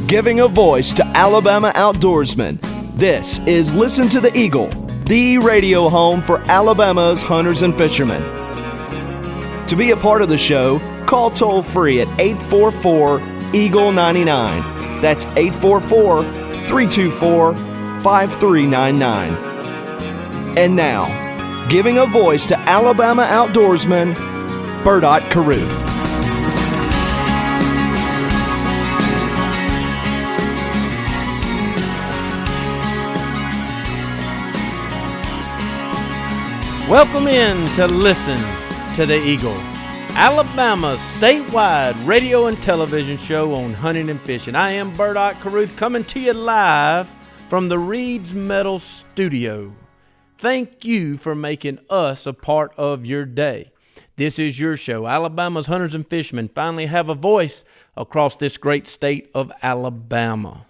giving a voice to Alabama outdoorsmen. This is Listen to the Eagle, the radio home for Alabama's hunters and fishermen. To be a part of the show, call toll-free at 844-EAGLE-99. That's 844-324-5399. And now, giving a voice to Alabama outdoorsman, Bert Carruth. Welcome in to Listen to the Eagle, Alabama's statewide radio and television show on hunting and fishing. I am Bert Carruth, coming to you live from the Reed's Metal Studio. Thank you for making us a part of your day. This is your show. Alabama's hunters and fishermen finally have a voice across this great state of Alabama.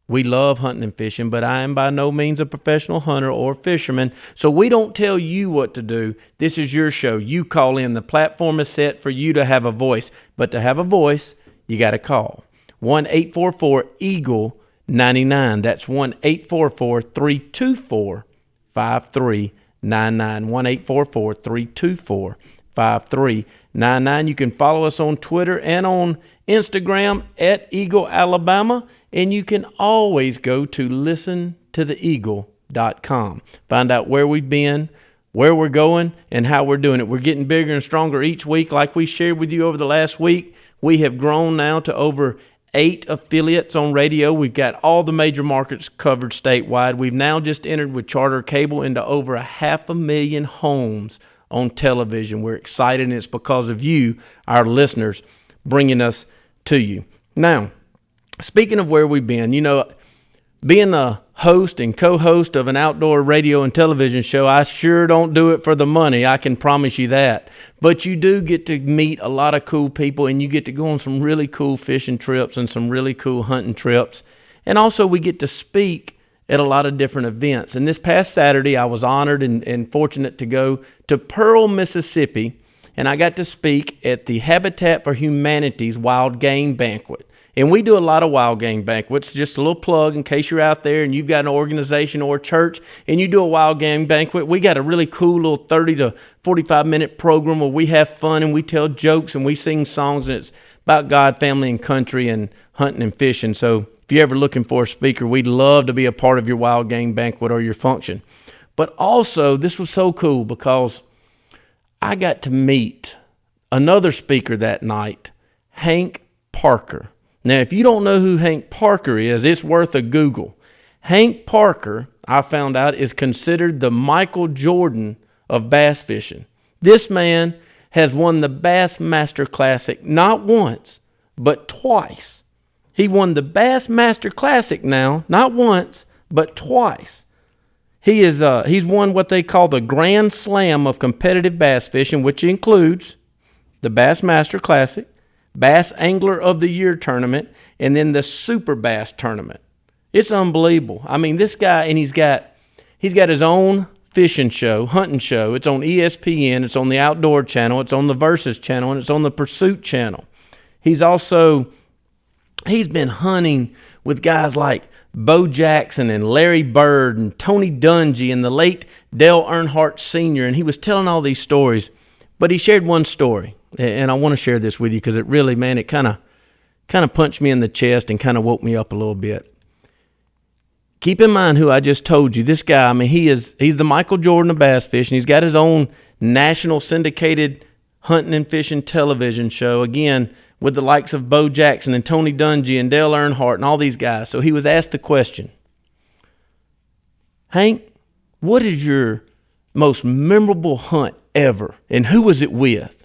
We love hunting and fishing, but I am by no means a professional hunter or fisherman, so we don't tell you what to do. This is your show. You call in. The platform is set for you to have a voice, but to have a voice, you got to call. 1-844-EAGLE-99. That's 1-844-324-5399. 1-844-324-5399. You can follow us on Twitter and on Instagram at Eagle Alabama. And you can always go to listentotheeagle.com. Find out where we've been, where we're going, and how we're doing it. We're getting bigger and stronger each week. Like we shared with you over the last week, we have grown now to over 8 affiliates on radio. We've got all the major markets covered statewide. We've now just entered with charter cable into over 500,000 homes on television. We're excited, and it's because of you, our listeners, bringing us to you. Now, speaking of where we've been, being the host and co-host of an outdoor radio and television show, I sure don't do it for the money. I can promise you that. But you do get to meet a lot of cool people, and you get to go on some really cool fishing trips and some really cool hunting trips. And also we get to speak at a lot of different events. And this past Saturday, I was honored and fortunate to go to Pearl, Mississippi, and I got to speak at the Habitat for Humanity's Wild Game Banquet. And we do a lot of wild game banquets. Just a little plug in case you're out there and you've got an organization or a church and you do a wild game banquet. We got a really cool little 30 to 45-minute program where we have fun and we tell jokes and we sing songs, and it's about God, family, and country and hunting and fishing. So if you're ever looking for a speaker, we'd love to be a part of your wild game banquet or your function. But also, this was so cool because I got to meet another speaker that night, Hank Parker. Now, if you don't know who Hank Parker is, it's worth a Google. Hank Parker, I found out, is considered the Michael Jordan of bass fishing. This man has won the Bassmaster Classic not once, but twice. He won the Bassmaster Classic now, not once, but twice. He's won what they call the Grand Slam of competitive bass fishing, which includes the Bassmaster Classic, Bass Angler of the Year tournament, and then the Super Bass tournament. It's unbelievable. I mean, this guy, and he's got his own fishing show, hunting show. It's on ESPN, it's on the Outdoor Channel, it's on the Versus Channel, and it's on the Pursuit Channel. He's been hunting with guys like Bo Jackson and Larry Bird and Tony Dungy and the late Dale Earnhardt Sr., and he was telling all these stories, but he shared one story. And I want to share this with you because it really, man, it kind of punched me in the chest and kind of woke me up a little bit. Keep in mind who I just told you. This guy, I mean, he's the Michael Jordan of bass fishing. He's got his own national syndicated hunting and fishing television show, again, with the likes of Bo Jackson and Tony Dungy and Dale Earnhardt and all these guys. So he was asked the question, Hank, what is your most memorable hunt ever, and who was it with?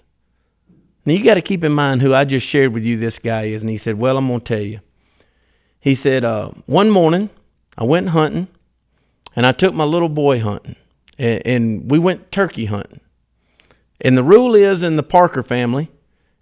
Now, you got to keep in mind who I just shared with you this guy is. And he said, well, I'm going to tell you. He said, one morning I went hunting, and I took my little boy hunting, and we went turkey hunting. And the rule is in the Parker family,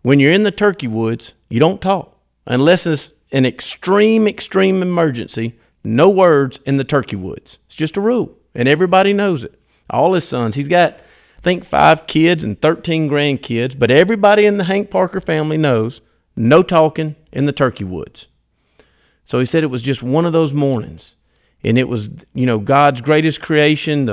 when you're in the turkey woods, you don't talk. Unless it's an extreme emergency, no words in the turkey woods. It's just a rule, and everybody knows it. All his sons. He's got, I think, 5 kids and 13 grandkids, but everybody in the Hank Parker family knows no talking in the turkey woods. So he said it was just one of those mornings. And it was, God's greatest creation.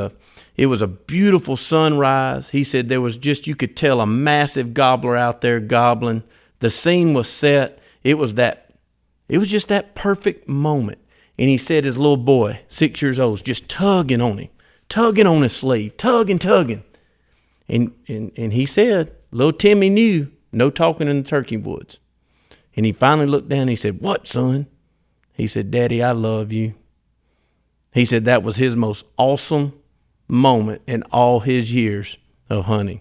It was a beautiful sunrise. He said there was just, you could tell a massive gobbler out there gobbling. The scene was set. It was just that perfect moment. And he said his little boy, 6 years old, was just tugging on his sleeve, tugging. And he said, little Timmy knew, no talking in the turkey woods. And he finally looked down and he said, "What, son?" He said, "Daddy, I love you." He said that was his most awesome moment in all his years of hunting.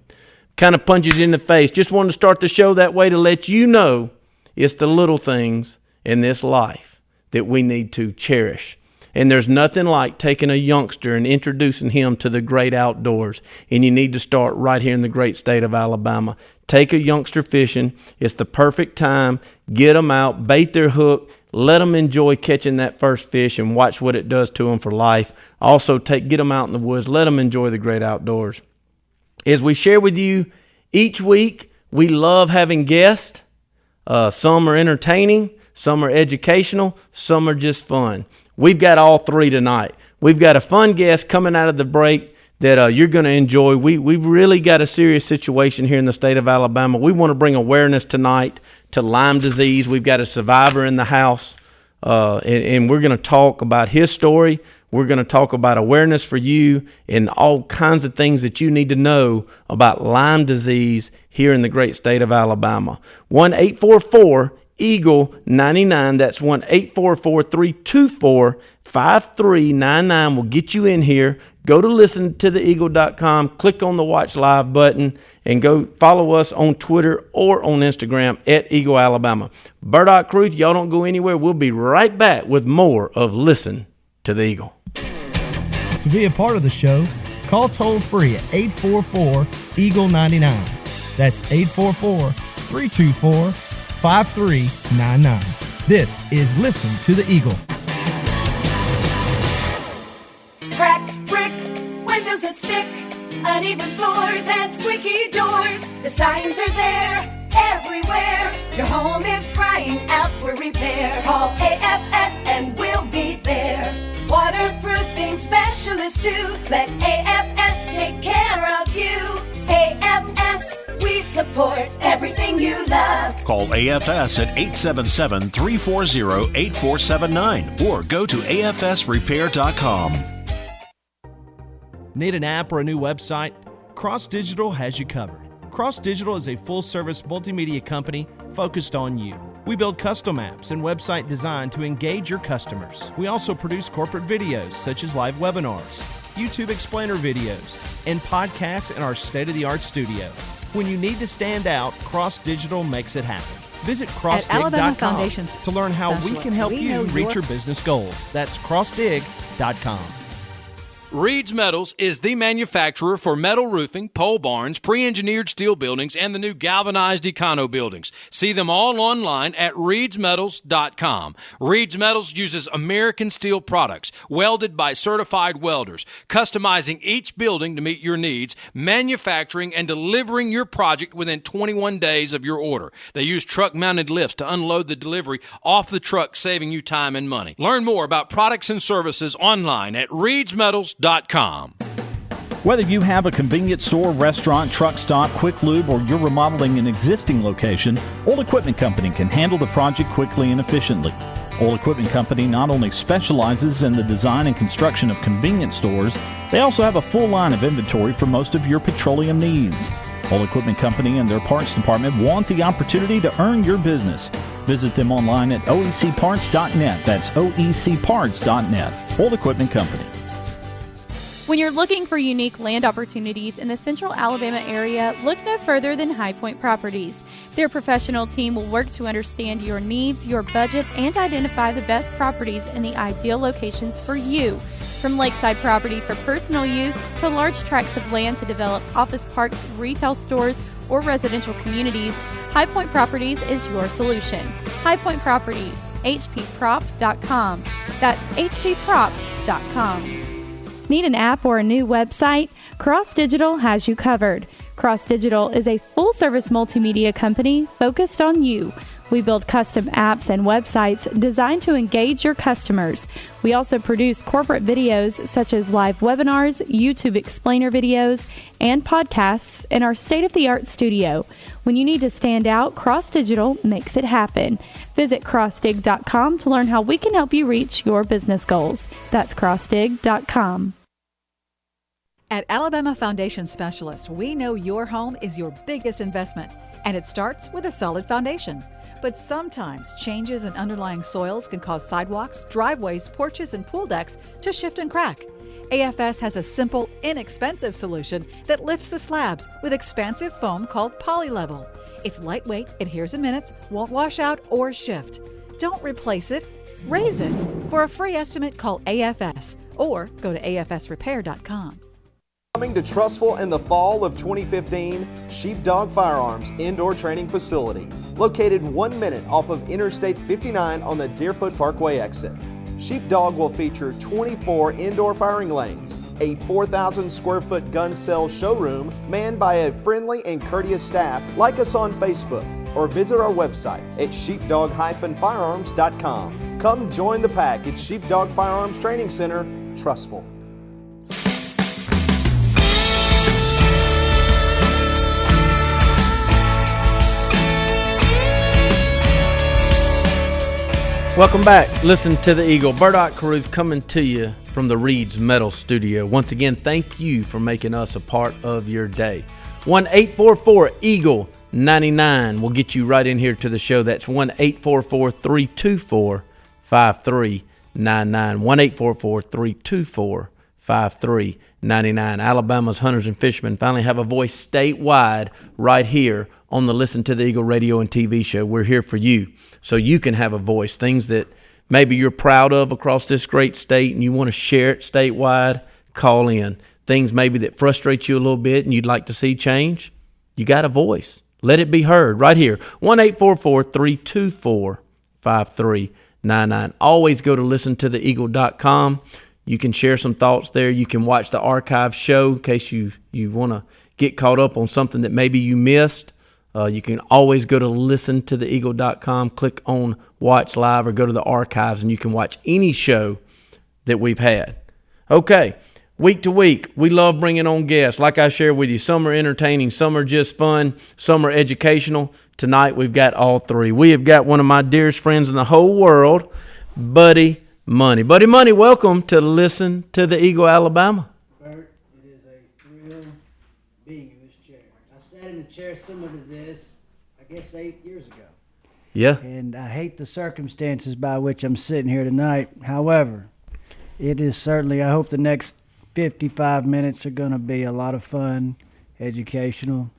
Kind of punches you in the face. Just wanted to start the show that way to let you know it's the little things in this life that we need to cherish. And there's nothing like taking a youngster and introducing him to the great outdoors. And you need to start right here in the great state of Alabama. Take a youngster fishing. It's the perfect time. Get them out, bait their hook, let them enjoy catching that first fish and watch what it does to them for life. Also, get them out in the woods. Let them enjoy the great outdoors. As we share with you each week, we love having guests. Some are entertaining, some are educational, some are just fun. We've got all three tonight. We've got a fun guest coming out of the break that you're going to enjoy. We've really got a serious situation here in the state of Alabama. We want to bring awareness tonight to Lyme disease. We've got a survivor in the house, and we're going to talk about his story. We're going to talk about awareness for you and all kinds of things that you need to know about Lyme disease here in the great state of Alabama. 1-844-EAGLE-99. That's 1-844-324-5399. We'll get you in here. Go to listentotheeagle.com, click on the Watch Live button, and go follow us on Twitter or on Instagram at Eagle Alabama. Bert, Ruth, y'all don't go anywhere. We'll be right back with more of Listen to the Eagle. To be a part of the show, call toll-free at 844-EAGLE-99. That's 844-324-5399. This is Listen to the Eagle. Cracked brick, windows that stick, uneven floors and squeaky doors. The signs are there everywhere. Your home is crying out for repair. Call AFS and we'll be there. Waterproofing specialists too. Let AFS take care of you. AFS, we support everything you love. Call AFS at 877-340-8479 or go to afsrepair.com. Need an app or a new website? Cross Digital has you covered. Cross Digital is a full-service multimedia company focused on you. We build custom apps and website design to engage your customers. We also produce corporate videos such as live webinars, YouTube explainer videos, and podcasts in our state-of-the-art studio. When you need to stand out, Cross Digital makes it happen. Visit crossdig.com to learn how we can help you reach your business goals. That's crossdig.com. Reed's Metals is the manufacturer for metal roofing, pole barns, pre-engineered steel buildings, and the new galvanized Econo buildings. See them all online at reedsmetals.com. Reed's Metals uses American steel products, welded by certified welders, customizing each building to meet your needs, manufacturing and delivering your project within 21 days of your order. They use truck-mounted lifts to unload the delivery off the truck, saving you time and money. Learn more about products and services online at reedsmetals.com. Whether you have a convenience store, restaurant, truck stop, quick lube, or you're remodeling an existing location, Old Equipment Company can handle the project quickly and efficiently. Old Equipment Company not only specializes in the design and construction of convenience stores, they also have a full line of inventory for most of your petroleum needs. Old Equipment Company and their parts department want the opportunity to earn your business. Visit them online at oecparts.net. That's oecparts.net. Old Equipment Company. When you're looking for unique land opportunities in the central Alabama area, look no further than High Point Properties. Their professional team will work to understand your needs, your budget, and identify the best properties in the ideal locations for you. From lakeside property for personal use to large tracts of land to develop office parks, retail stores, or residential communities, High Point Properties is your solution. High Point Properties, hpprop.com. That's hpprop.com. Need an app or a new website? Cross Digital has you covered. Cross Digital is a full-service multimedia company focused on you. We build custom apps and websites designed to engage your customers. We also produce corporate videos such as live webinars, YouTube explainer videos, and podcasts in our state-of-the-art studio. When you need to stand out, Cross Digital makes it happen. Visit crossdig.com to learn how we can help you reach your business goals. That's crossdig.com. At Alabama Foundation Specialist, we know your home is your biggest investment, and it starts with a solid foundation. But sometimes changes in underlying soils can cause sidewalks, driveways, porches, and pool decks to shift and crack. AFS has a simple, inexpensive solution that lifts the slabs with expansive foam called PolyLevel. It's lightweight, adheres in minutes, won't wash out or shift. Don't replace it, raise it. For a free estimate, call AFS or go to afsrepair.com. Coming to Trussville in the fall of 2015, Sheepdog Firearms Indoor Training Facility, located 1 minute off of Interstate 59 on the Deerfoot Parkway exit. Sheepdog will feature 24 indoor firing lanes, a 4,000 square foot gun sale showroom manned by a friendly and courteous staff. Like us on Facebook or visit our website at sheepdog-firearms.com. Come join the pack at Sheepdog Firearms Training Center, Trussville. Welcome back. Listen to the Eagle. Bert Caruth coming to you from the Reed's Metal Studio. Once again, thank you for making us a part of your day. 1-844-EAGLE-99 will get you right in here to the show. That's 1-844-324-5399. 1-844-324-5399. Alabama's hunters and fishermen finally have a voice statewide right here on the Listen to the Eagle radio and TV show. We're here for you so you can have a voice. Things that maybe you're proud of across this great state and you want to share it statewide, call in. Things maybe that frustrate you a little bit and you'd like to see change, you got a voice. Let it be heard right here. 1-844-324-5399. Always go to listentotheeagle.com. You can share some thoughts there. You can watch the archive show in case you want to get caught up on something that maybe you missed. You can always go to listentotheeagle.com, click on Watch Live, or go to the archives, and you can watch any show that we've had. Okay, week to week, we love bringing on guests. Like I shared with you, some are entertaining, some are just fun, some are educational. Tonight, we've got all three. We have got one of my dearest friends in the whole world, Buddy Money. Buddy Money, welcome to Listen to the Eagle, Alabama. Bert, it is a thrill being in this chair. I sat in a chair similar to this, I guess 8 years ago. Yeah. And I hate the circumstances by which I'm sitting here tonight. However, it is certainly, I hope the next 55 minutes are going to be a lot of fun, educational,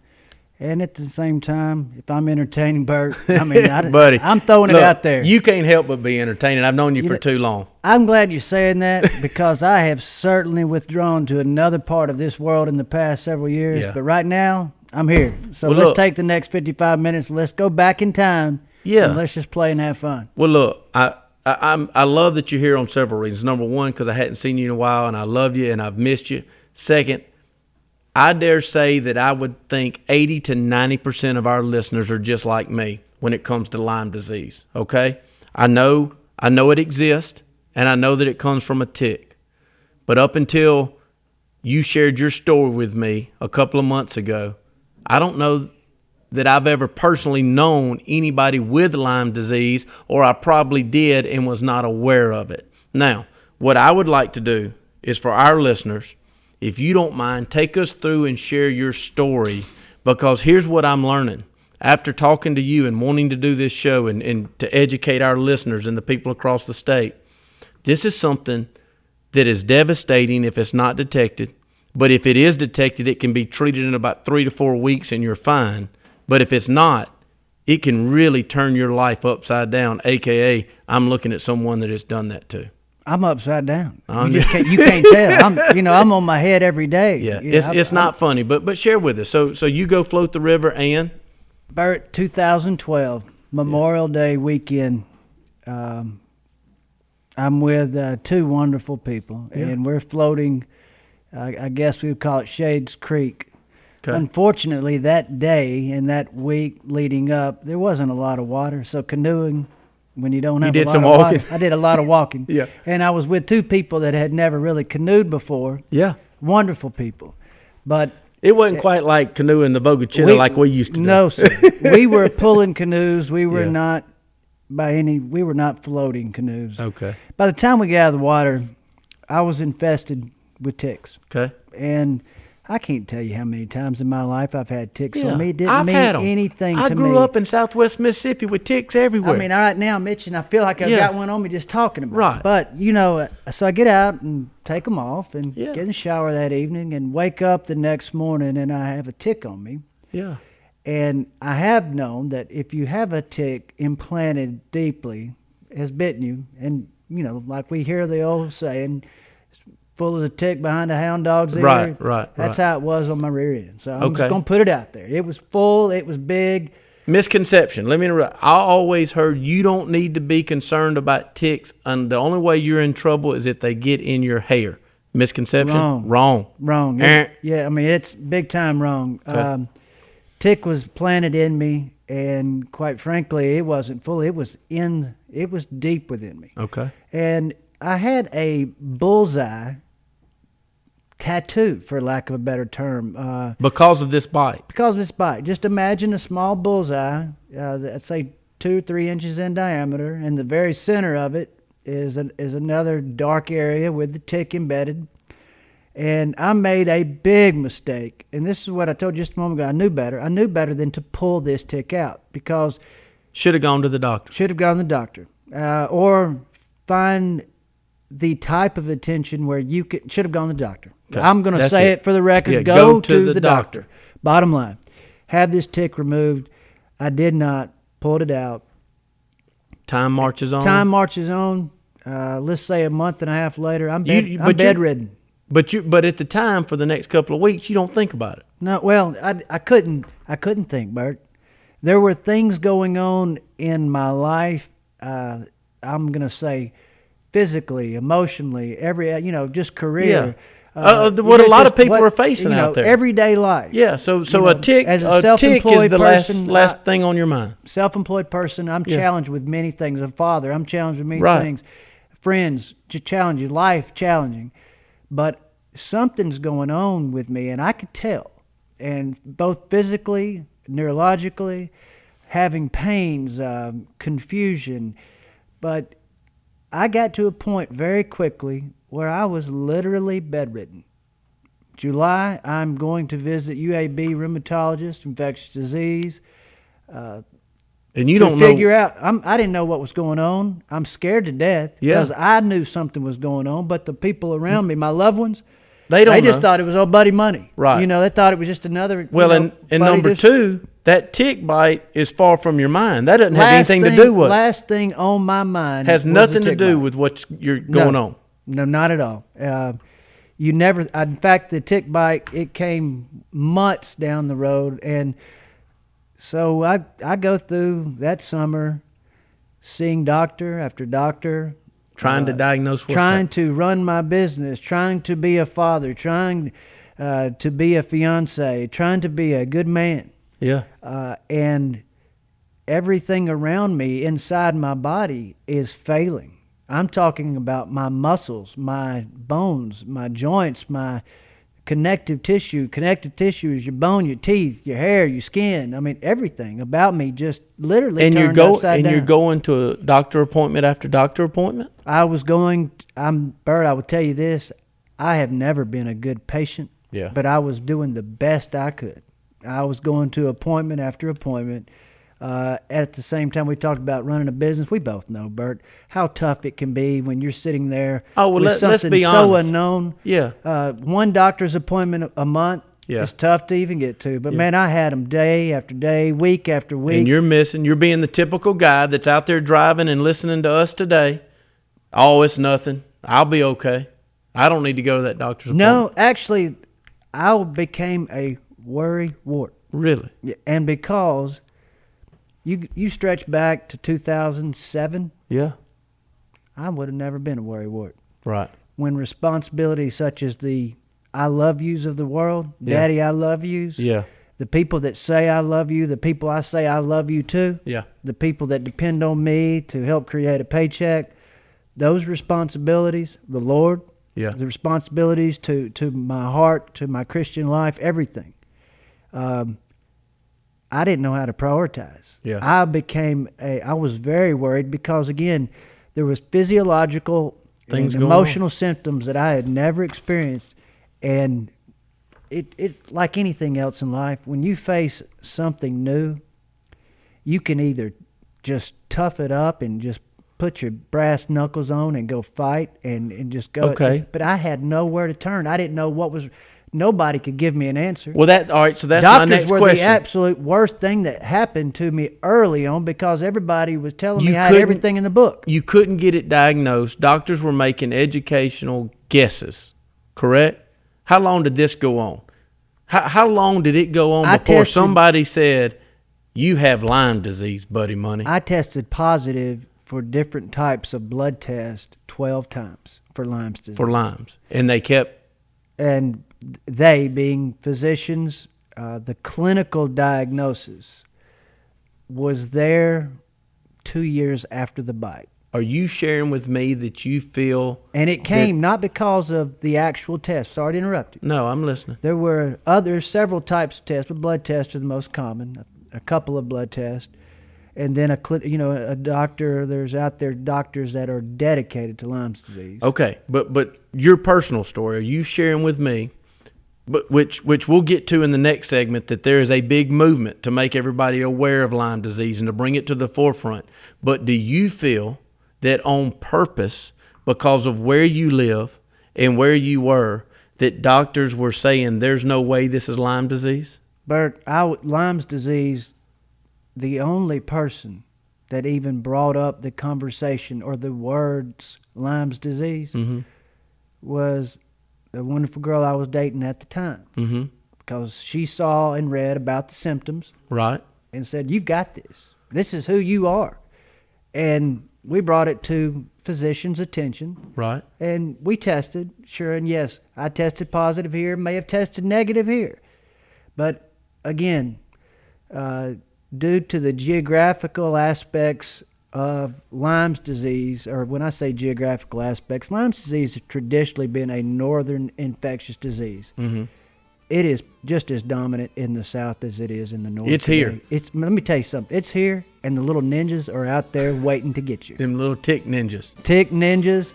and at the same time, if I'm entertaining Bert, I mean, Buddy, I'm throwing it out there. You can't help but be entertaining. I've known you for too long. I'm glad you're saying that because I have certainly withdrawn to another part of this world in the past several years. Yeah. But right now, I'm here. So let's take the next 55 minutes. Let's go back in time. Yeah. And let's just play and have fun. Well, look, I love that you're here on several reasons. Number one, because I hadn't seen you in a while, and I love you, and I've missed you. Second, I dare say that I would think 80 to 90% of our listeners are just like me when it comes to Lyme disease, okay? I know it exists, and I know that it comes from a tick. But up until you shared your story with me a couple of months ago, I don't know that I've ever personally known anybody with Lyme disease, or I probably did and was not aware of it. Now, what I would like to do is for our listeners, if you don't mind, take us through and share your story, because here's what I'm learning. After talking to you and wanting to do this show and to educate our listeners and the people across the state, this is something that is devastating if it's not detected. But if it is detected, it can be treated in about 3 to 4 weeks and you're fine. But if it's not, it can really turn your life upside down, a.k.a. I'm looking at someone that has done that too. I'm upside down. You can't tell. I'm on my head every day. Yeah, it's not funny, but share with us. So you go float the river and? Bert, 2012, Memorial Day weekend. I'm with two wonderful people, and we're floating, I guess we would call it Shades Creek. Okay. Unfortunately, that day and that week leading up, there wasn't a lot of water. So canoeing, when you don't have did a lot some of walking. water, I did a lot of walking. Yeah. And I was with two people that had never really canoed before. Yeah. Wonderful people. But it wasn't quite like canoeing the Bogachilla like we used to do. No, sir. We were pulling canoes. We were Yeah. not we were not floating canoes. Okay. By the time we got out of the water, I was infested with ticks. Okay. And I can't tell you how many times in my life I've had ticks Yeah. on me. It didn't I've mean had 'em. anything I to grew me. up in Southwest Mississippi with ticks everywhere. I mean, right now I'm itching. I feel like I've Yeah. got one on me just talking about Right. it. But, so I get out and take them off and Yeah. get in the shower that evening and wake up the next morning and I have a tick on me. Yeah. And I have known that if you have a tick implanted deeply, has bitten you, and, like we hear the old saying, full of the tick behind the hound dog's ear. Right. That's how it was on my rear end. So I'm Okay. just going to put it out there. It was full. It was big. Misconception. Let me interrupt. I always heard you don't need to be concerned about ticks, and the only way you're in trouble is if they get in your hair. Misconception? Wrong. Eh. Yeah, I mean, it's big time wrong. Okay. Tick was planted in me, and quite frankly, it wasn't full. It was deep within me. Okay. And I had a bullseye tattoo, for lack of a better term. Because of this bite. Because of this bite. Just imagine a small bullseye, let's say 2 or 3 inches in diameter, and the very center of it is another dark area with the tick embedded. And I made a big mistake. And this is what I told you just a moment ago. I knew better. I knew better than to pull this tick out because... Should have gone to the doctor. Should have gone to the doctor. Or find the type of attention where you should have gone to the doctor. Okay. I'm going to say it for the record. Yeah, go to the doctor. Bottom line. Have this tick removed. I did not. Pulled it out. Time marches on. Time marches on. Let's say a month and a half later, I'm bedridden. But at the time, for the next couple of weeks, you don't think about it. No, well, I couldn't think, Bert. There were things going on in my life. I'm going to say physically, emotionally, just career. Yeah. What a lot of people are facing out there. Everyday life. Yeah. So a tick as a tick is the last thing on your mind. Self-employed person. I'm challenged with many things. A father. I'm challenged with many things. Friends, challenging. Life challenging. But something's going on with me, and I could tell. And both physically, neurologically, having pains, confusion. But I got to a point very quickly where I was literally bedridden. July, I'm going to visit UAB rheumatologist, infectious disease. And you to don't figure know. out. I didn't know what was going on. I'm scared to death because I knew something was going on, but the people around me, my loved ones, they just thought it was old buddy money. Right. They thought it was just another. Well, and number two, that tick bite is far from your mind. That doesn't have anything to do with. Last thing on my mind has was nothing the to tick do bite. with what you're going on. No, not at all. You never. In fact, the tick bite, it came months down the road, and so I go through that summer, seeing doctor after doctor, trying to diagnose what's trying to run my business, trying to be a father, trying to be a fiance, trying to be a good man. Yeah. And everything around me inside my body is failing. I'm talking about my muscles, my bones, my joints, my connective tissue. Connective tissue is your bone, your teeth, your hair, your skin. I mean, everything about me just literally turned upside down. And you're going to a doctor appointment after doctor appointment? Bert, I will tell you this. I have never been a good patient, but I was doing the best I could. I was going to appointment after appointment. At the same time, we talked about running a business. We both know, Bert, how tough it can be when you're sitting there with let's something be so honest. unknown. Yeah. One doctor's appointment a month is tough to even get to. But, man, I had them day after day, week after week. And you're being the typical guy that's out there driving and listening to us today. Oh, it's nothing. I'll be okay. I don't need to go to that doctor's appointment. No, actually, I became a worry wart. Really? Yeah, and because you stretch back to 2007, I would have never been a worry wart. Right. When responsibilities such as the I love yous of the world, Daddy, I love yous. Yeah. The people that say I love you, the people I say I love you to. Yeah. The people that depend on me to help create a paycheck. Those responsibilities, the Lord, the responsibilities to my heart, to my Christian life, everything. I didn't know how to prioritize. Yeah. I was very worried because, again, there was physiological things and emotional symptoms that I had never experienced. And it like anything else in life, when you face something new, you can either just tough it up and just put your brass knuckles on and go fight and just go. Okay. But I had nowhere to turn. I didn't know what was. Nobody could give me an answer. Well, all right. So that's Doctors my next were question. the absolute worst thing that happened to me early on because everybody was telling me I had everything in the book. You couldn't get it diagnosed. Doctors were making educational guesses, correct? How long did this go on? How long did it go on before somebody said, you have Lyme disease, buddy money? I tested positive for different types of blood tests 12 times for Lyme's disease. For Lyme's. And they kept... And they, being physicians, the clinical diagnosis was there 2 years after the bite. Are you sharing with me that you feel... And it came not because of the actual test. Sorry to interrupt you. No, I'm listening. There were several types of tests, but blood tests are the most common, a couple of blood tests. And then a doctor, there's out there doctors that are dedicated to Lyme's disease. Okay, but your personal story, are you sharing with me, but which we'll get to in the next segment, that there is a big movement to make everybody aware of Lyme disease and to bring it to the forefront. But do you feel that on purpose, because of where you live and where you were, that doctors were saying there's no way this is Lyme disease? Bert, Lyme's disease, the only person that even brought up the conversation or the words Lyme's disease was the wonderful girl I was dating at the time. Mm-hmm. Because she saw and read about the symptoms. Right. And said, you've got this. This is who you are. And we brought it to physicians' attention. Right. And we tested, sure, and yes, I tested positive here, may have tested negative here. But again, due to the geographical aspects of Lyme's disease, or when I say geographical aspects, Lyme's disease has traditionally been a northern infectious disease. Mm-hmm. It is just as dominant in the south as it is in the north. It's today. Here. Let me tell you something. It's here, and the little ninjas are out there waiting to get you. Them little tick ninjas. Tick ninjas,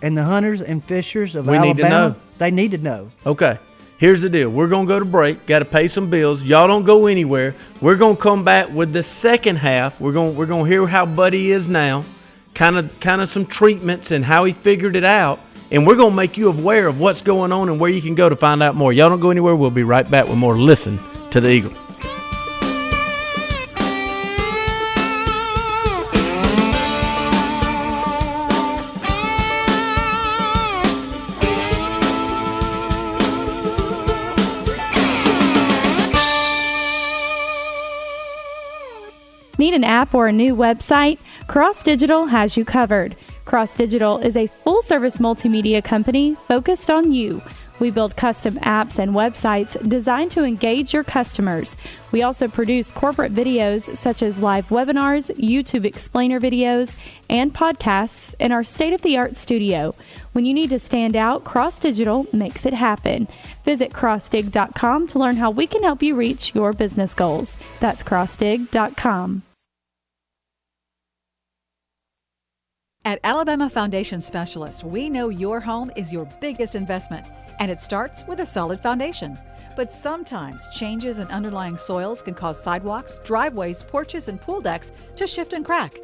and the hunters and fishers of Alabama. Need to know. They need to know. Okay. Here's the deal. We're going to go to break. Got to pay some bills. Y'all don't go anywhere. We're going to come back with the second half. We're going to hear how Buddy is now, kind of some treatments and how he figured it out. And we're going to make you aware of what's going on and where you can go to find out more. Y'all don't go anywhere. We'll be right back with more Listen to the Eagle. Need an app or a new website? Cross Digital has you covered. Cross Digital is a full-service multimedia company focused on you. We build custom apps and websites designed to engage your customers. We also produce corporate videos such as live webinars, YouTube explainer videos, and podcasts in our state-of-the-art studio. When you need to stand out, Cross Digital makes it happen. Visit crossdig.com to learn how we can help you reach your business goals. That's crossdig.com. At Alabama Foundation Specialist, we know your home is your biggest investment, and it starts with a solid foundation. But sometimes changes in underlying soils can cause sidewalks, driveways, porches, and pool decks to shift and crack.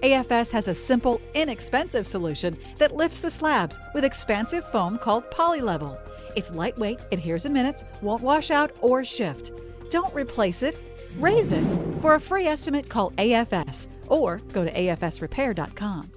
AFS has a simple, inexpensive solution that lifts the slabs with expansive foam called PolyLevel. It's lightweight, adheres in minutes, won't wash out or shift. Don't replace it, raise it. For a free estimate, call AFS or go to afsrepair.com.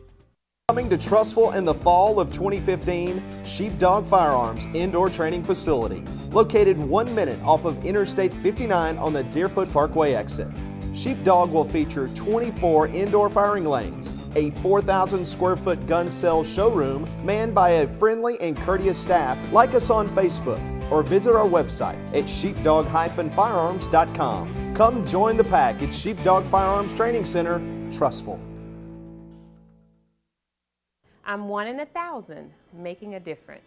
Coming to Trussville in the fall of 2015, Sheepdog Firearms Indoor Training Facility, located 1 minute off of Interstate 59 on the Deerfoot Parkway exit. Sheepdog will feature 24 indoor firing lanes, a 4,000 square foot gun sale showroom manned by a friendly and courteous staff. Like us on Facebook, or visit our website at sheepdog-firearms.com. Come join the pack at Sheepdog Firearms Training Center, Trussville. I'm 1 in 1,000, making a difference.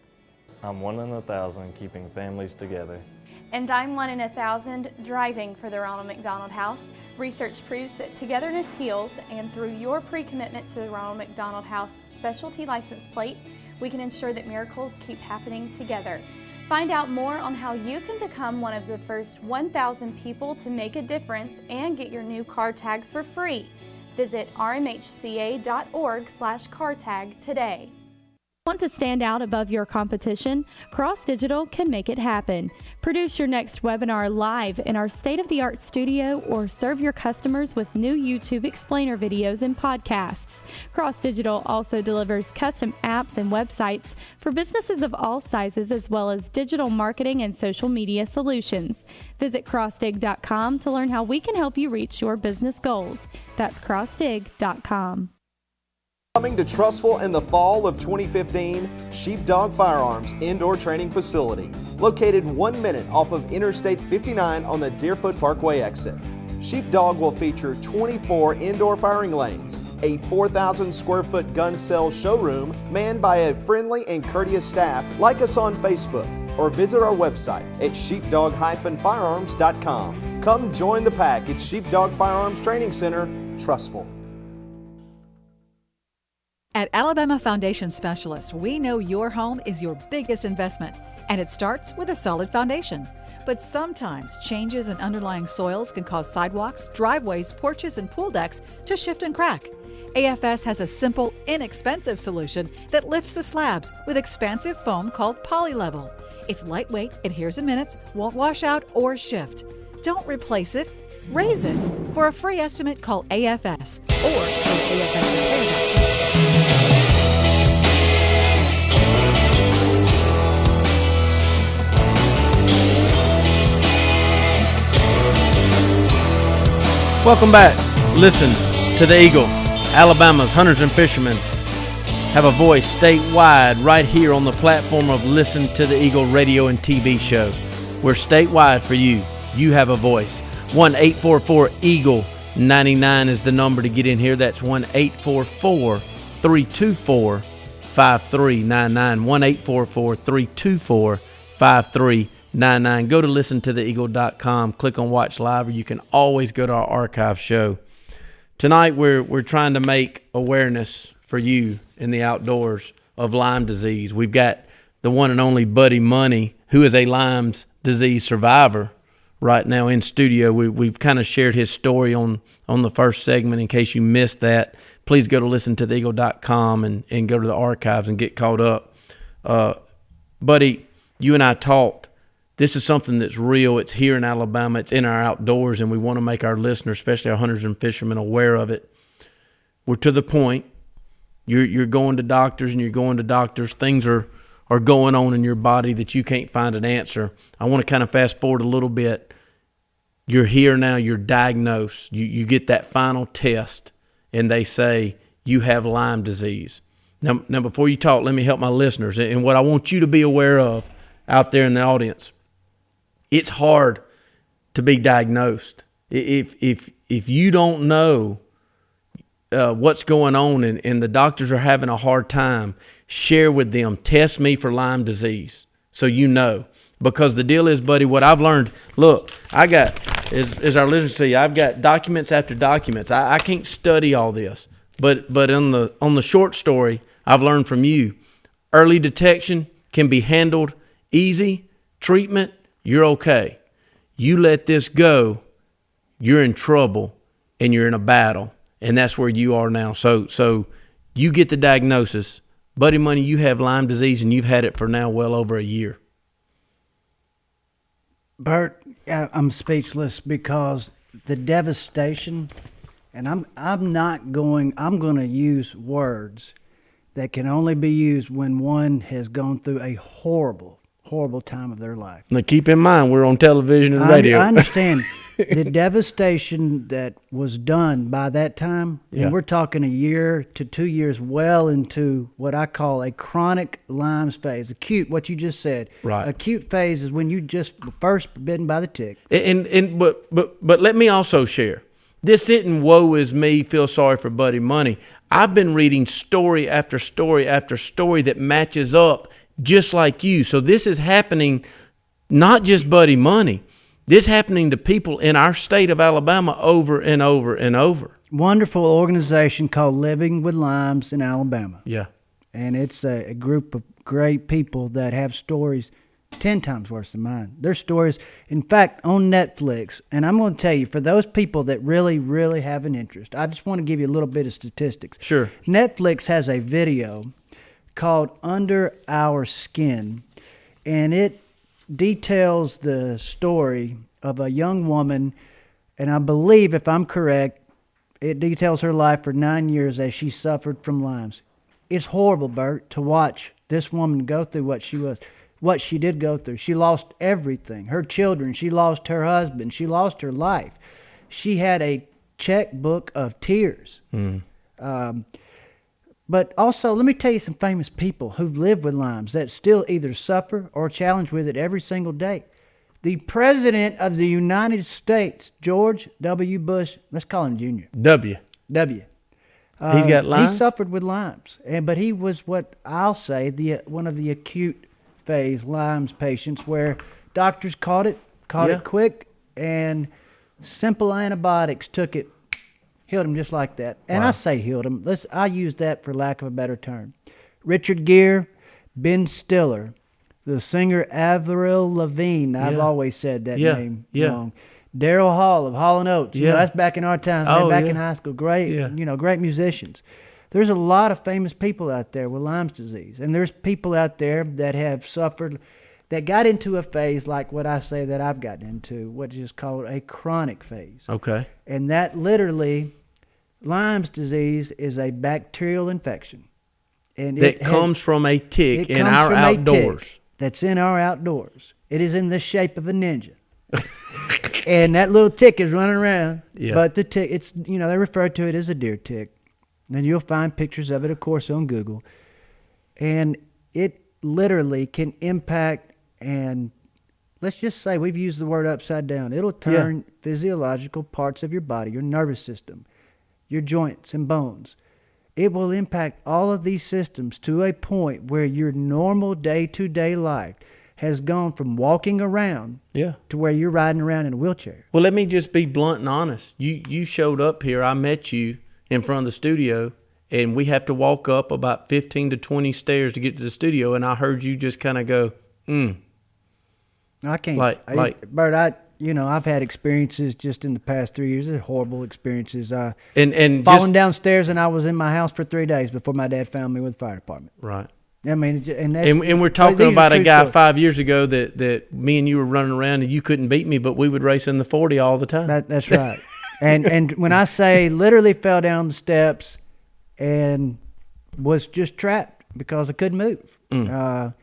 I'm 1 in 1,000, keeping families together. And I'm 1 in 1,000, driving for the Ronald McDonald House. Research proves that togetherness heals, and through your pre-commitment to the Ronald McDonald House specialty license plate, we can ensure that miracles keep happening together. Find out more on how you can become one of the first 1,000 people to make a difference and get your new car tag for free. Visit rmhca.org/car tag today. Want to stand out above your competition? Cross Digital can make it happen. Produce your next webinar live in our state-of-the-art studio or serve your customers with new YouTube explainer videos and podcasts. Cross Digital also delivers custom apps and websites for businesses of all sizes, as well as digital marketing and social media solutions. Visit crossdig.com to learn how we can help you reach your business goals. That's crossdig.com. Coming to Trussville in the fall of 2015, Sheepdog Firearms Indoor Training Facility, located 1 minute off of Interstate 59 on the Deerfoot Parkway exit. Sheepdog will feature 24 indoor firing lanes, a 4,000 square foot gun sales showroom manned by a friendly and courteous staff. Like us on Facebook or visit our website at sheepdog-firearms.com. Come join the pack at Sheepdog Firearms Training Center, Trussville. At Alabama Foundation Specialist, we know your home is your biggest investment, and it starts with a solid foundation. But sometimes changes in underlying soils can cause sidewalks, driveways, porches, and pool decks to shift and crack. AFS has a simple, inexpensive solution that lifts the slabs with expansive foam called PolyLevel. It's lightweight, adheres in minutes, won't wash out or shift. Don't replace it, raise it. For a free estimate, call AFS or go to AFSrepair.com. Welcome back. Listen to the Eagle. Alabama's hunters and fishermen have a voice statewide right here on the platform of Listen to the Eagle radio and TV show. We're statewide for you. You have a voice. 1-844-EAGLE-99 is the number to get in here. That's 1-844-324-5399. 1-844-324-5399. Go to listentotheeagle.com, click on Watch Live, or you can always go to our archive show. Tonight we're trying to make awareness for you in the outdoors of Lyme disease. We've got the one and only Buddy Money, who is a Lyme disease survivor, right now in studio. We've kind of shared his story on the first segment. In case you missed that, please go to listentotheeagle.com and go to the archives and get caught up. Buddy, you and I talked. This is something that's real. It's here in Alabama. It's in our outdoors, and we want to make our listeners, especially our hunters and fishermen, aware of it. We're to the point. You're going to doctors, and you're going to doctors. Things are going on in your body that you can't find an answer. I want to kind of fast forward a little bit. You're here now. You're diagnosed. You get that final test, and they say you have Lyme disease. Now, before you talk, let me help my listeners. And what I want you to be aware of out there in the audience, it's hard to be diagnosed. If you don't know what's going on and the doctors are having a hard time, share with them, test me for Lyme disease so you know. Because the deal is, buddy, what I've learned, look, I got, as our listeners see, I've got documents after documents. I can't study all this. But on the short story, I've learned from you, early detection can be handled easy. Treatment, you're okay. You let this go, you're in trouble and you're in a battle. And that's where you are now. So you get the diagnosis. Buddy Money, you have Lyme disease and you've had it for now well over a year. Bert, I'm speechless because the devastation, and I'm going to use words that can only be used when one has gone through a horrible time of their life. Now keep in mind, we're on television and radio. I understand, the devastation that was done by that time, and we're talking a year to 2 years well into what I call a chronic Lyme phase. Acute, what you just said. Right. Acute phase is when you just first bitten by the tick. But let me also share. This isn't woe is me, feel sorry for Buddy Money. I've been reading story after story after story that matches up just like you. So this is happening, not just Buddy Money. This happening to people in our state of Alabama over and over and over. Wonderful organization called Living with Lymes in Alabama. Yeah. And it's a group of great people that have stories 10 times worse than mine. Their stories, in fact, on Netflix. And I'm going to tell you, for those people that really, really have an interest, I just want to give you a little bit of statistics. Sure. Netflix has a video called Under Our Skin, and it details the story of a young woman, and I believe, if I'm correct, it details her life for 9 years as she suffered from Lyme's. It's horrible, Bert, to watch this woman go through what she did go through. She lost everything. Her children, she lost her husband, she lost her life. She had a checkbook of tears. But also, let me tell you some famous people who've lived with Lyme's that still either suffer or challenge with it every single day. The President of the United States, George W. Bush, let's call him Jr. W. He's got Lyme? He suffered with Lyme's, but he was what I'll say one of the acute phase Lyme's patients where doctors caught it quick, and simple antibiotics took it. Healed him just like that. And I say healed him. I use that for lack of a better term. Richard Gere, Ben Stiller, the singer Avril Lavigne. I've always said that name wrong. Daryl Hall of Hall & Oates. You know, that's back in our time. Back in high school. Great, great musicians. There's a lot of famous people out there with Lyme disease. And there's people out there that have suffered, that got into a phase like what I say that I've gotten into, what is called a chronic phase. Okay. And that literally... Lyme disease is a bacterial infection. And that comes from a tick in our outdoors. That's in our outdoors. It is in the shape of a ninja. And that little tick is running around. Yeah. But the tick, it's, they refer to it as a deer tick. And you'll find pictures of it, of course, on Google. And it literally can impact, and let's just say we've used the word upside down. It'll turn physiological parts of your body, your nervous system, your joints and bones. It will impact all of these systems to a point where your normal day-to-day life has gone from walking around to where you're riding around in a wheelchair. Well, let me just be blunt and honest. You showed up here. I met you in front of the studio, and we have to walk up about 15 to 20 stairs to get to the studio, and I heard you just kind of go, I can't. Bert, I've had experiences just in the past 3 years. They're horrible experiences. And falling downstairs, and I was in my house for 3 days before my dad found me with the fire department. Right. I mean, and we're talking about a guy 5 years ago that me and you were running around, and you couldn't beat me, but we would race in the 40 all the time. That's right. and when I say literally fell down the steps and was just trapped because I couldn't move.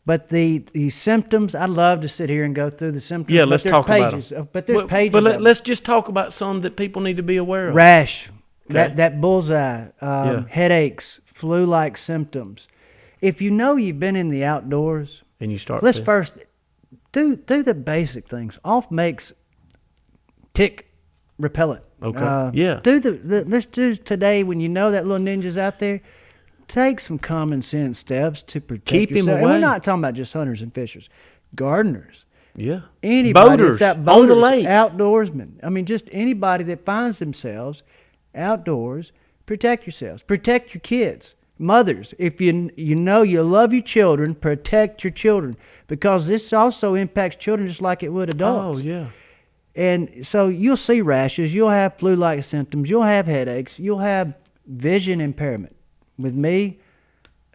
But the symptoms, I'd love to sit here and go through the symptoms. Yeah, let's talk about them. But there's pages. But let's just talk about some that people need to be aware of. Rash, that bullseye, headaches, flu-like symptoms. If you know you've been in the outdoors, and you start, let's first do the basic things. Off makes tick repellent. Okay. Let's do today when you know that little ninja's out there. Take some common sense steps to protect Keep yourself. him away. And we're not talking about just hunters and fishers, gardeners. Yeah. Anybody boaters that's on the lake. Outdoorsmen. I mean, just anybody that finds themselves outdoors, protect yourselves. Protect your kids. Mothers, if you know you love your children, protect your children. Because this also impacts children just like it would adults. Oh, yeah. And so you'll see rashes. You'll have flu-like symptoms. You'll have headaches. You'll have vision impairment. With me,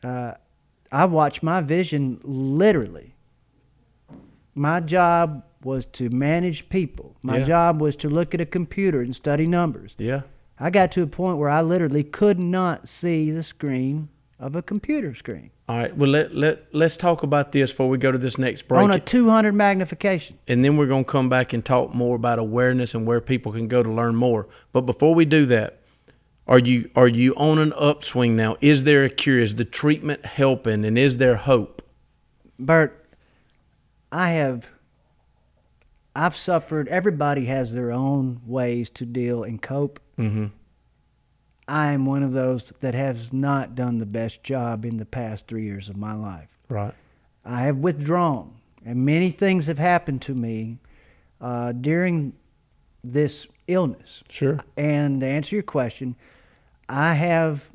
I watch my vision literally. My job was to manage people. My job was to look at a computer and study numbers. Yeah. I got to a point where I literally could not see the screen of a computer screen. All right. Well, let's talk about this before we go to this next break. On a 200 magnification. And then we're going to come back and talk more about awareness and where people can go to learn more. But before we do that, are you on an upswing now? Is there a cure? Is the treatment helping? And is there hope? Bert, I've suffered. Everybody has their own ways to deal and cope. Mm-hmm. I am one of those that has not done the best job in the past 3 years of my life. Right. I have withdrawn, and many things have happened to me during this illness. Sure. And to answer your question, I have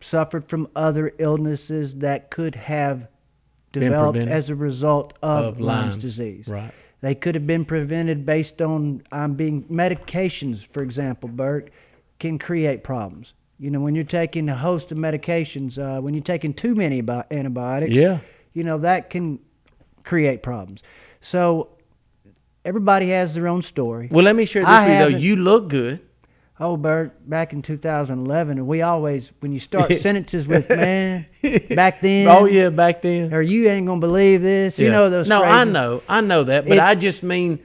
suffered from other illnesses that could have developed as a result of Lyme disease. Right. They could have been prevented based on medications, for example, Bert, can create problems. You know, when you're taking a host of medications, when you're taking too many antibiotics, that can create problems. So everybody has their own story. Well, let me share this with you, though. You look good. Oh, Bert, back in 2011, and we always, when you start sentences with, man, back then. Oh, yeah, back then. Or you ain't going to believe this. You know those phrases. I know that, but I just mean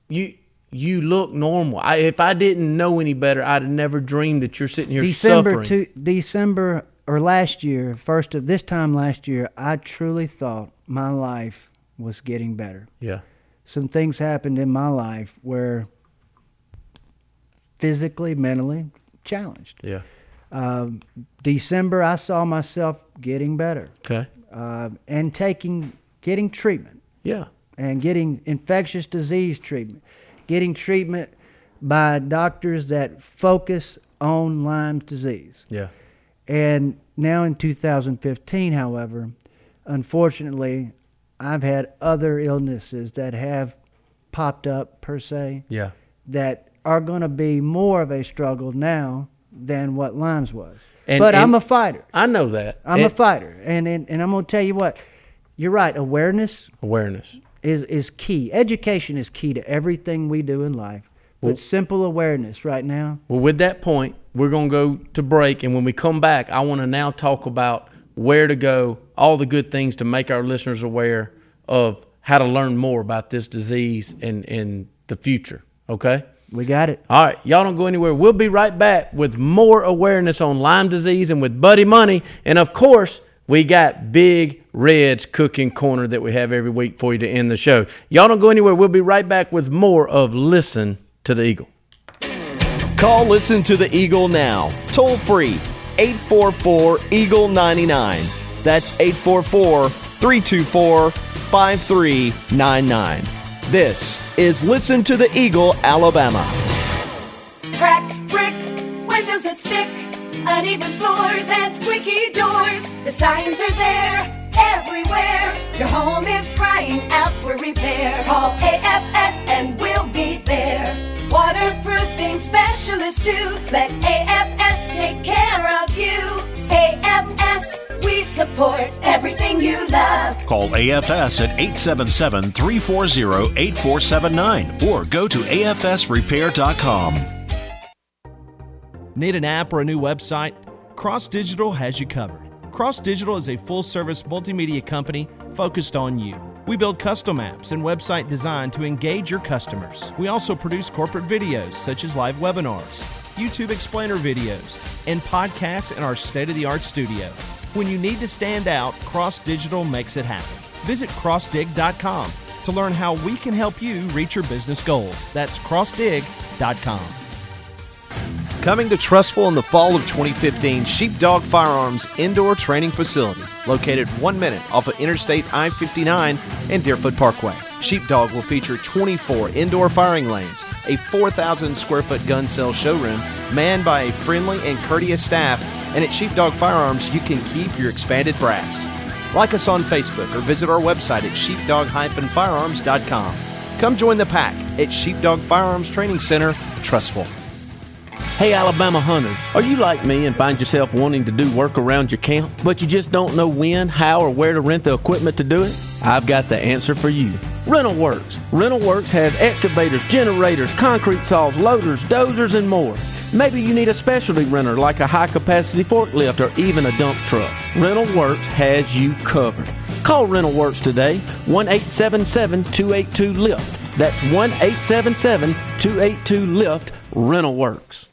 you look normal. If I didn't know any better, I'd have never dreamed that you're sitting here suffering. December or last year, this time last year, I truly thought my life was getting better. Yeah. Some things happened in my life where physically, mentally challenged. Yeah. December, I saw myself getting better. Okay. And getting treatment. Yeah. And getting infectious disease treatment. Getting treatment by doctors that focus on Lyme disease. Yeah. And now in 2015, however, unfortunately, I've had other illnesses that have popped up, per se. Yeah. That are going to be more of a struggle now than what Lyme's was. But I'm a fighter. I know that. I'm a fighter. And I'm going to tell you what, you're right, awareness is key. Education is key to everything we do in life. But simple awareness right now. Well, with that point, we're going to go to break. And when we come back, I want to now talk about where to go, all the good things to make our listeners aware of how to learn more about this disease in the future. Okay? We got it. All right. Y'all don't go anywhere. We'll be right back with more awareness on Lyme disease and with Buddy Money. And, of course, we got Big Red's Cooking Corner that we have every week for you to end the show. Y'all don't go anywhere. We'll be right back with more of Listen to the Eagle. Call Listen to the Eagle now. Toll free, 844-EAGLE-99. That's 844-324-5399. This is Listen to the Eagle, Alabama. Cracked brick, windows that stick, uneven floors and squeaky doors. The signs are there everywhere. Your home is crying out for repair. Call AFS and we'll be there. Waterproofing specialists too. Let AFS take care of you. AFS, we support everything you love. Call AFS at 877-340-8479 or go to afsrepair.com. Need an app or a new website? Cross Digital has you covered. Cross Digital is a full-service multimedia company focused on you. We build custom apps and website design to engage your customers. We also produce corporate videos such as live webinars, YouTube explainer videos, and podcasts in our state-of-the-art studio. When you need to stand out, Cross Digital makes it happen. Visit crossdig.com to learn how we can help you reach your business goals. That's crossdig.com. Coming to Trustful in the fall of 2015, Sheepdog Firearms Indoor Training Facility, located 1 minute off of Interstate I-59 and Deerfoot Parkway. Sheepdog will feature 24 indoor firing lanes, a 4,000 square foot gun sale showroom manned by a friendly and courteous staff, and at Sheepdog Firearms you can keep your expanded brass. Like us on Facebook or visit our website at sheepdog-firearms.com. Come join the pack at Sheepdog Firearms Training Center, Trustful. Hey, Alabama hunters, are you like me and find yourself wanting to do work around your camp, but you just don't know when, how, or where to rent the equipment to do it? I've got the answer for you. Rental Works. Rental Works has excavators, generators, concrete saws, loaders, dozers, and more. Maybe you need a specialty renter like a high-capacity forklift or even a dump truck. Rental Works has you covered. Call Rental Works today, 1-877-282-LIFT. That's 1-877-282-LIFT, Rental Works.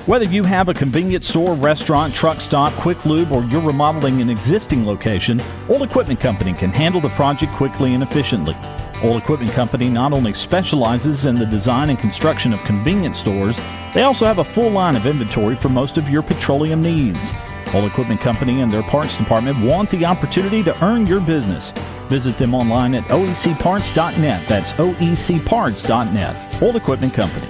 Whether you have a convenience store, restaurant, truck stop, quick lube, or you're remodeling an existing location, Old Equipment Company can handle the project quickly and efficiently. Old Equipment Company not only specializes in the design and construction of convenience stores, they also have a full line of inventory for most of your petroleum needs. Old Equipment Company and their parts department want the opportunity to earn your business. Visit them online at oecparts.net. That's oecparts.net. Old Equipment Company.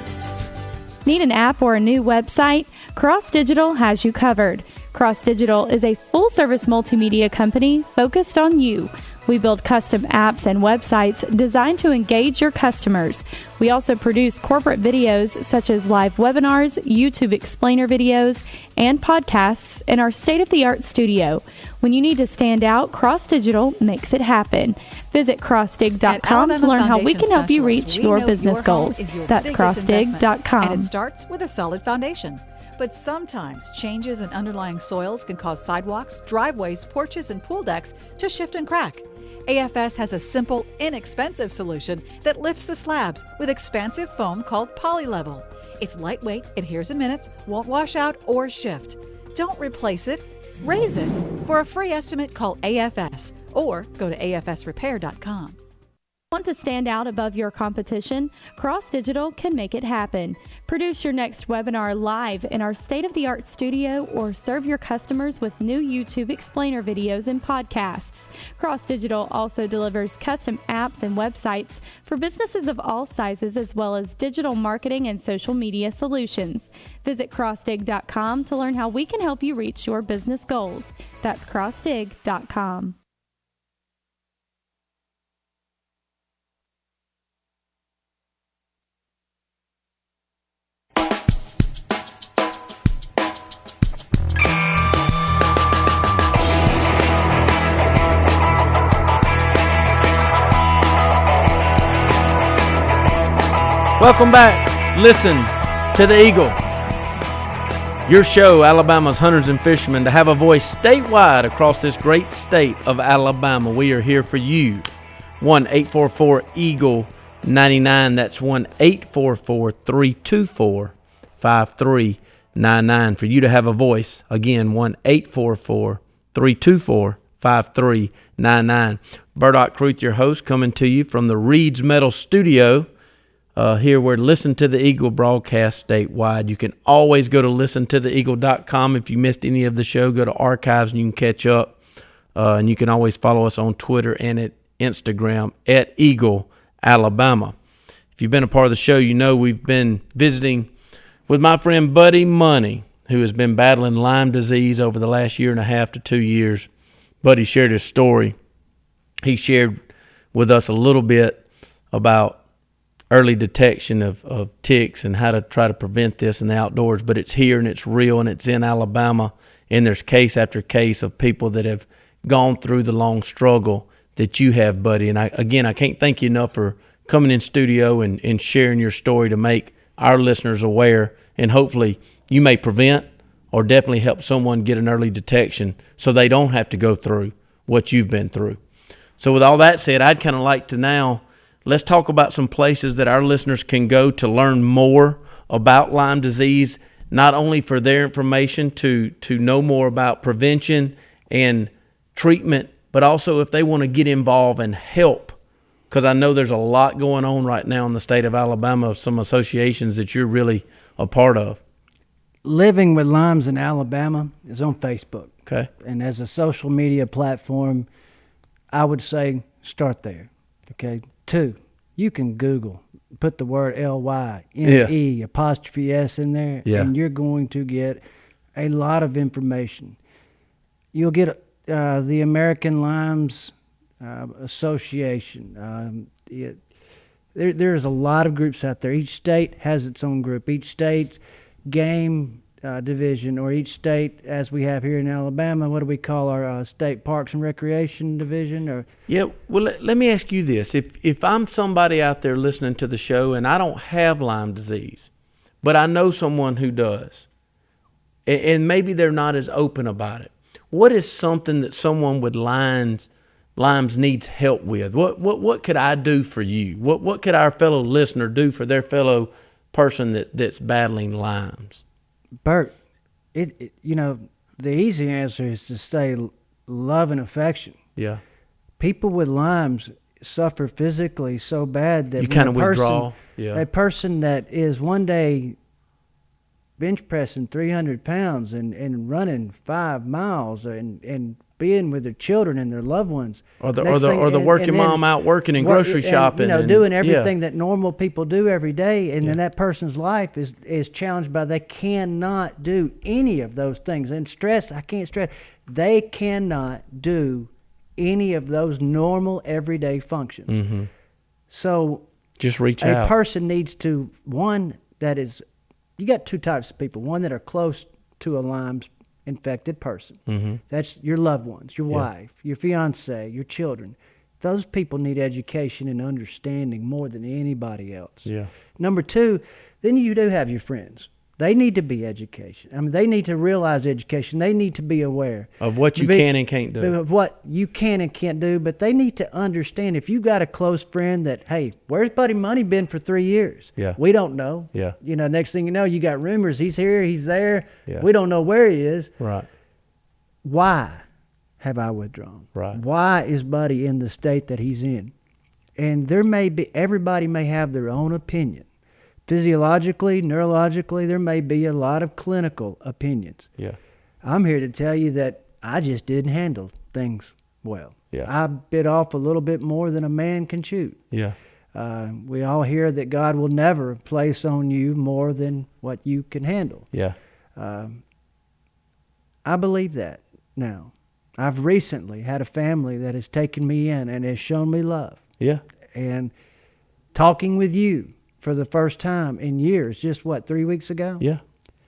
Need an app or a new website? Cross Digital has you covered. Cross Digital is a full-service multimedia company focused on you. We build custom apps and websites designed to engage your customers. We also produce corporate videos such as live webinars, YouTube explainer videos, and podcasts in our state-of-the-art studio. When you need to stand out, Cross Digital makes it happen. Visit crossdig.com to learn how we can help you reach your business goals. That's crossdig.com. And it starts with a solid foundation. But sometimes changes in underlying soils can cause sidewalks, driveways, porches, and pool decks to shift and crack. AFS has a simple, inexpensive solution that lifts the slabs with expansive foam called PolyLevel. It's lightweight, adheres in minutes, won't wash out or shift. Don't replace it, raise it. For a free estimate, call AFS or go to afsrepair.com. Want to stand out above your competition? Cross Digital can make it happen. Produce your next webinar live in our state-of-the-art studio or serve your customers with new YouTube explainer videos and podcasts. Cross Digital also delivers custom apps and websites for businesses of all sizes as well as digital marketing and social media solutions. Visit crossdig.com to learn how we can help you reach your business goals. That's crossdig.com. Welcome back. Listen to the Eagle. Your show, Alabama's Hunters and Fishermen, to have a voice statewide across this great state of Alabama. We are here for you. 1-844-EAGLE-99. That's 1-844-324-5399 for you to have a voice. Again, 1-844-324-5399. Bert Cruth, your host, coming to you from the Reed's Metal Studio. Here we're Listen to the Eagle broadcast statewide. You can always go to listentotheeagle.com. If you missed any of the show, go to archives and you can catch up. And you can always follow us on Twitter and at Instagram at Eagle Alabama. If you've been a part of the show, you know we've been visiting with my friend Buddy Money, who has been battling Lyme disease over the last 1.5 to 2 years. Buddy shared his story. He shared with us a little bit about early detection of ticks and how to try to prevent this in the outdoors. But it's here and it's real and it's in Alabama. And there's case after case of people that have gone through the long struggle that you have, Buddy. And I can't thank you enough for coming in studio and sharing your story to make our listeners aware. And hopefully you may prevent or definitely help someone get an early detection so they don't have to go through what you've been through. So with all that said, I'd kind of like to now let's talk about some places that our listeners can go to learn more about Lyme disease, not only for their information to know more about prevention and treatment, but also if they want to get involved and help. Because I know there's a lot going on right now in the state of Alabama, some associations that you're really a part of. Living with Lymes in Alabama is on Facebook. Okay. And as a social media platform, I would say start there. Okay. 2, you can Google, put the word Lyme apostrophe S in there, and you're going to get a lot of information. You'll get the American Lymes Association. There's a lot of groups out there. Each state has its own group. Each state's game division, or each state, as we have here in Alabama, what do we call our state parks and recreation division? Or well, let me ask you this. If I'm somebody out there listening to the show and I don't have Lyme disease, but I know someone who does. And maybe they're not as open about it. What is something that someone with Lyme's needs help with? What could I do for you? What could our fellow listener do for their fellow person that's battling Lyme's? Bert, the easy answer is to say love and affection. Yeah. People with Lyme's suffer physically so bad that you kind of withdraw. Yeah. A person that is one day bench pressing 300 pounds and running 5 miles and being with their children and their loved ones, or the working mom out working and grocery shopping, doing everything that normal people do every day, and then that person's life is challenged by they cannot do any of those things. And I can't stress, they cannot do any of those normal everyday functions. Mm-hmm. So just reach out. A person needs to, you got two types of people. One that are close to a Lyme's infected person. Mm-hmm. That's your loved ones, your wife, your fiance, your children. Those people need education and understanding more than anybody else. Yeah. Number two, then you do have your friends. They need to be education. I mean, they need to realize education. They need to be aware of what you can and can't do. Of what you can and can't do, but they need to understand if you got a close friend that, hey, where's Buddy Money been for 3 years? Yeah. We don't know. Yeah. Next thing you know, you got rumors. He's here, he's there. Yeah. We don't know where he is. Right. Why have I withdrawn? Right. Why is Buddy in the state that he's in? And everybody may have their own opinion. Physiologically, neurologically, there may be a lot of clinical opinions. Yeah. I'm here to tell you that I just didn't handle things well. Yeah. I bit off a little bit more than a man can chew. Yeah. We all hear that God will never place on you more than what you can handle. Yeah. I believe that now. I've recently had a family that has taken me in and has shown me love. Yeah. And talking with you for the first time in years, just 3 weeks ago? Yeah.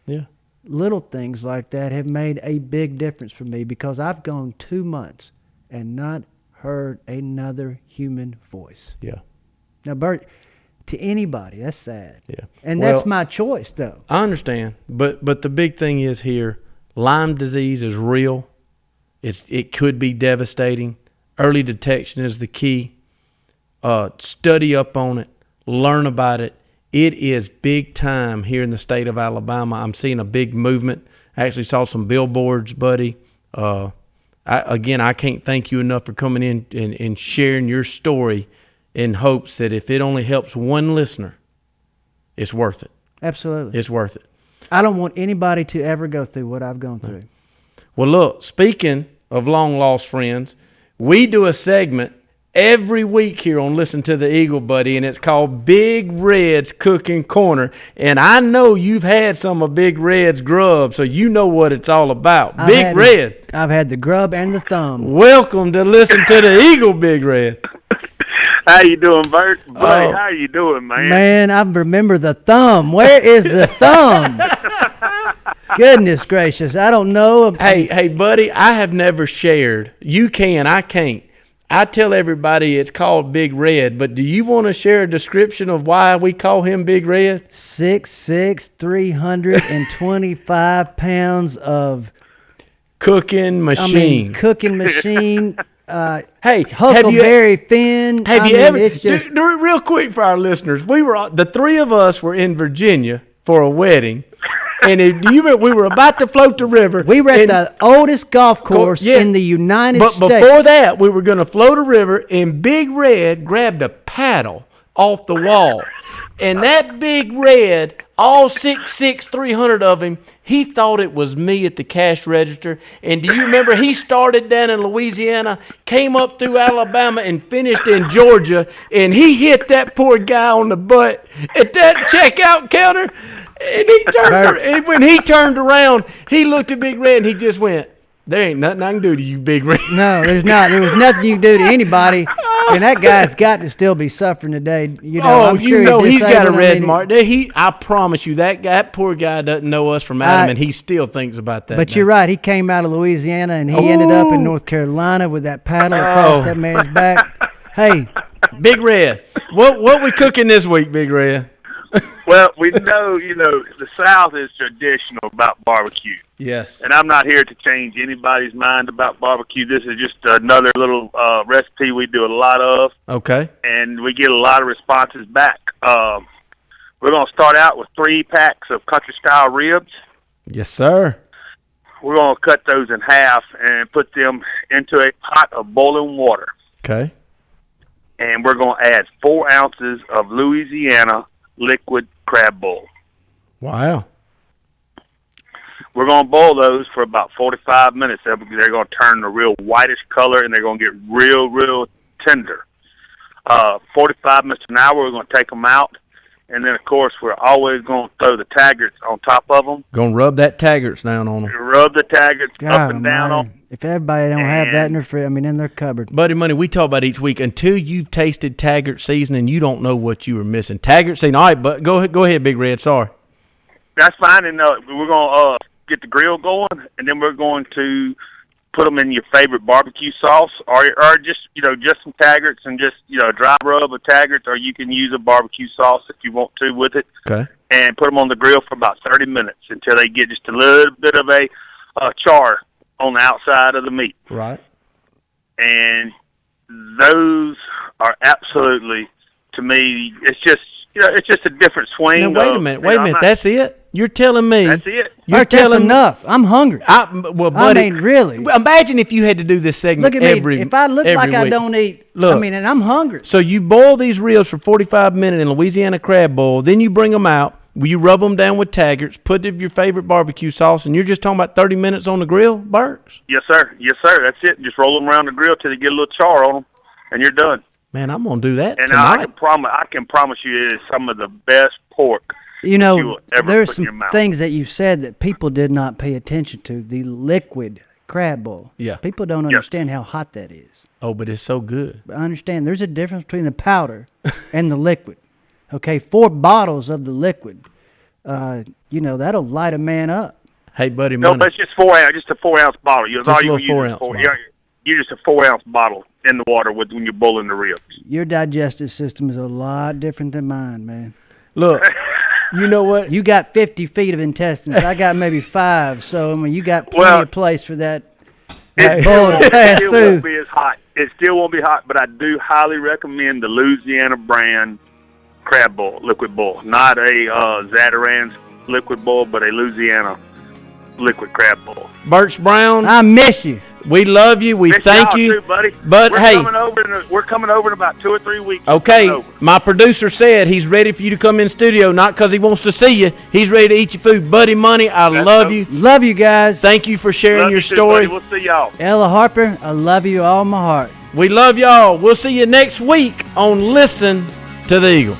Yeah. Little things like that have made a big difference for me because I've gone 2 months and not heard another human voice. Yeah. Now, Bert, to anybody, that's sad. Yeah. And that's my choice, though. I understand. But the big thing is here, Lyme disease is real. It could be devastating. Early detection is the key. Study up on it. Learn about it. It is big time here in the state of Alabama. I'm seeing a big movement. I actually saw some billboards, buddy. I can't thank you enough for coming in and sharing your story in hopes that if it only helps one listener, it's worth it. Absolutely. It's worth it. I don't want anybody to ever go through what I've gone through. Well, look, speaking of long-lost friends, we do a segment every week here on Listen to the Eagle, buddy, and it's called Big Red's Cooking Corner. And I know you've had some of Big Red's grub, so you know what it's all about. Big Red. I've had the grub and the thumb. Welcome to Listen to the Eagle, Big Red. How you doing, Bert? Buddy, how you doing, man? Man, I remember the thumb. Where is the thumb? Goodness gracious, I don't know. Hey, buddy, I have never shared. You can, I can't. I tell everybody it's called Big Red, but do you want to share a description of why we call him Big Red? 6'6", 325 pounds of cooking machine. Cooking machine. Hey, Huckleberry Finn. Have you ever? Real quick for our listeners, the three of us were in Virginia for a wedding. And do you remember, we were about to float the river. We were at the oldest golf course in the United States. But before that, we were going to float a river, and Big Red grabbed a paddle off the wall. And that Big Red, all 6'6", 300 of him, he thought it was me at the cash register. And do you remember he started down in Louisiana, came up through Alabama, and finished in Georgia, and he hit that poor guy on the butt at that checkout counter. And when he turned around, he looked at Big Red and he just went, "There ain't nothing I can do to you, Big Red." No, there's not. There was nothing you can do to anybody. And that guy's got to still be suffering today. I'm sure he's got a red mark. I promise you, that poor guy doesn't know us from Adam, and he still thinks about that. But you're right. He came out of Louisiana, and he ended up in North Carolina with that paddle across that man's back. Hey, Big Red, what we cooking this week, Big Red? Well, we know, the South is traditional about barbecue. Yes. And I'm not here to change anybody's mind about barbecue. This is just another little recipe we do a lot of. Okay. And we get a lot of responses back. We're going to start out with 3 packs of country-style ribs. Yes, sir. We're going to cut those in half and put them into a pot of boiling water. Okay. And we're going to add 4 ounces of Louisiana liquid crab boil. Wow. We're going to boil those for about 45 minutes. They're going to turn a real whitish color, and they're going to get real, real tender. 45 minutes to an hour, we're going to take them out. And then, of course, we're always going to throw the taggarts on top of them. Going to rub that taggarts down on them. Rub the taggarts up and down on them. If everybody don't have that in their in their cupboard. Buddy Money, we talk about each week. Until you've tasted taggart seasoning, you don't know what you were missing. Taggart seasoning. All right, but go ahead, Big Red. Sorry. That's fine. And we're going to get the grill going, and then we're going to put them in your favorite barbecue sauce, or just just some taggarts and just dry rub of taggarts, or you can use a barbecue sauce if you want to with it. Okay. And put them on the grill for about 30 minutes until they get just a little bit of a char on the outside of the meat. Right. And those are absolutely, to me, it's just a different swing. Now wait a minute. That's it. You're telling me that's it. That's enough. I'm hungry. Buddy, really. Imagine if you had to do this segment look at me. If I look like week. I don't eat, look, and I'm hungry. So you boil these ribs for 45 minutes in Louisiana crab boil. Then you bring them out. You rub them down with taggarts. Put your favorite barbecue sauce, and you're just talking about 30 minutes on the grill, Bert? Yes, sir. Yes, sir. That's it. Just roll them around the grill till they get a little char on them, and you're done. Man, I'm gonna do that and tonight. I can promise you, it is some of the best pork. There's some things that you said that people did not pay attention to. The liquid crab boil. Yeah. People don't understand how hot that is. Oh, but it's so good. But I understand there's a difference between the powder and the liquid. Okay, 4 bottles of the liquid. That'll light a man up. Hey, buddy, no, but it's just 4 ounce, just a 4 ounce bottle. Just a little 4 ounce bottle. You're just a 4 ounce bottle in the water when you're boiling the ribs. Your digestive system is a lot different than mine, man. Look, you know what? You got 50 feet of intestines. I got maybe 5. So you got plenty of place for that bowl to pass through. It still won't be as hot. It still won't be hot, but I do highly recommend the Louisiana brand crab boil, liquid boil. Not a Zatarain's liquid boil, but a Louisiana liquid crab boil. Birch Brown, I miss you. We love you. We thank you, too, buddy. But we're coming over in about 2 or 3 weeks. Okay, my producer said he's ready for you to come in studio, not because he wants to see you. He's ready to eat your food. Buddy Money, I love you. Love you guys. Thank you for sharing your story. Too, we'll see y'all. Ella Harper, I love you all my heart. We love y'all. We'll see you next week on Listen to the Eagle.